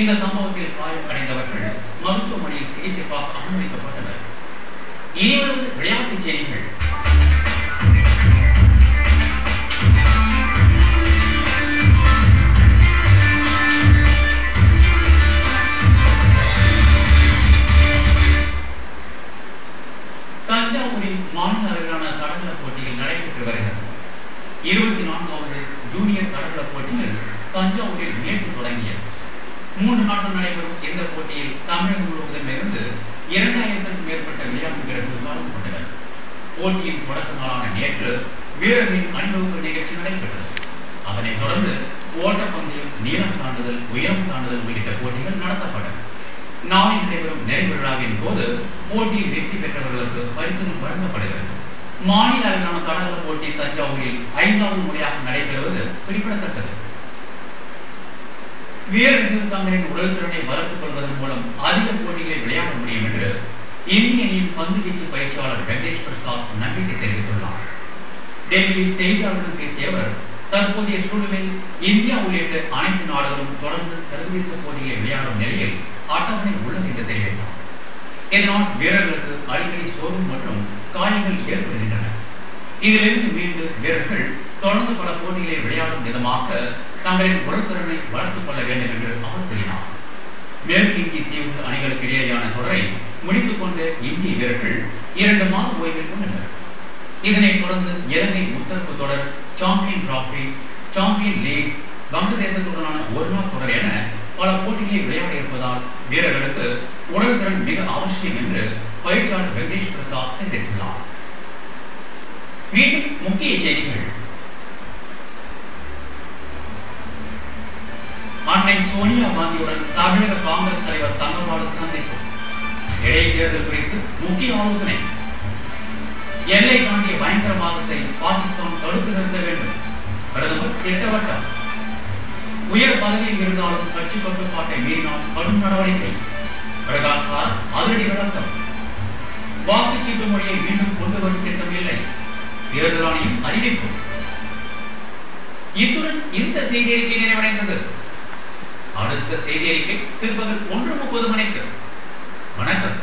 இந்த சம்பவத்தில் காயமடைந்தவர்கள் மருத்துவமனையில் சிகிச்சைக்காக அனுமதிக்கப்பட்டனர். இனிவருவது விளையாட்டுச் செய்திகள். தஞ்சாவூரில் மாநில அளவிலான தடகள போட்டிகள் நடைபெற்று வருகிறது. 24வது ஜூனியர் தடகள போட்டிகள் தஞ்சாவூரில் நேற்று தொடங்கியது. 3 நாட்கள் நடைபெறும் இந்த போட்டியில் தமிழகம் முழுவதும் இருந்து 2000க்கும் மேற்பட்ட விளையாட்டு வீரர்கள் கலந்து கொண்டனர். போட்டியின் தொடக்க நாளான நேற்று வீரர்களின் அணிவகுப்பு நிகழ்ச்சி நடைபெற்றது. அதனைத் தொடர்ந்து ஓட்டப்பந்தயம், நீளம் தாண்டுதல், உயரம் தாண்டுதல் உள்ளிட்ட போட்டிகள் நடத்தப்பட்டன. நாளை நடைபெறும் நிறைவு விழாவின் போது போட்டியில் வெற்றி பெற்றவர்களுக்கு பரிசுகள் வழங்கப்படுகிறது. மாநில அளவிலான தடகள போட்டி தஞ்சாவூரில் 5வது முறையாக நடைபெறுவது குறிப்பிடத்தக்கது. வீரர்கள் தங்களின் உடல் திறனை வளர்த்துக் கொள்வதன் மூலம் அதிக போட்டிகளை விளையாட முடியும் என்று இந்திய அணியின் பந்து வீச்சு பயிற்சியாளர் வெங்கடேஷ் பிரசாத் நம்பிக்கை தெரிவித்துள்ளார். டெல்லியில் செய்தியாளர்களிடம் பேசிய அவர், தற்போதைய சூழலில் இந்தியா உள்ளிட்ட அனைத்து நாடுகளும் தொடர்ந்து சர்வதேச போட்டிகளை விளையாடும் நிலையில் அட்டவணை உள்ளது என்று தெரிவித்தார். இதனால் வீரர்களுக்கு அடிக்கடி சோர்வு மற்றும் காயங்கள் ஏற்படுகின்றன. இதிலிருந்து மீண்டு வீரர்கள் தொடர்ந்து பல போட்டிகளை விளையாடும் விதமாக தங்களின் உடல்திறனை வளர்த்துக் கொள்ள வேண்டும் என்று அவர் கூறினார். மேற்கு இந்திய தீவு அணிகளுக்கு இடையேயான தொடரை முடித்துக் கொண்ட இந்திய வீரர்கள் 2 மாத ஓய்வில் கொண்டனர். இதனைத் தொடர்ந்து இலங்கை முத்தரப்பு தொடர், சாம்பியன் டிராபி, சாம்பியன் லீக், வங்கதேசத்துடனான ஒருநாள் தொடர் என பல போட்டிகளை விளையாட இருப்பதால் வீரர்களுக்கு உடல் திறன் மிக அவசியம் என்று பயிற்சியாளர் வெங்கடேஷ் பிரசாத் தெரிவித்துள்ளார். மீண்டும் முக்கிய செய்திகள். அன்னை சோனியா காந்தியுடன் தமிழக காங்கிரஸ் தலைவர் தங்கபாலு சந்திப்பு. இடைத்தேர்தல் குறித்து முக்கிய ஆலோசனை. எல்லை தாண்டிய பயங்கரவாதத்தை பாகிஸ்தான் தடுத்து நிறுத்த வேண்டும். பிரதமர் திட்டவட்டம். உயர் பதவியில் இருந்தாலும் கட்சி கட்டுப்பாட்டை மீறினால் கடும் நடவடிக்கை. பிரகாஷ் அதிரடி விளக்கம். வாக்குச்சீட்டு முறையை மீண்டும் கொண்டு வரும் திட்டம் இல்லை. தேர்தல் ஆணையம் அறிவிப்பு. இத்துடன் இந்த செய்தி அறிக்கை நிறைவடைந்தது. அடுத்த செய்தி அறிக்கை பிற்பகல் 1:30 மணிக்கு. வணக்கம்.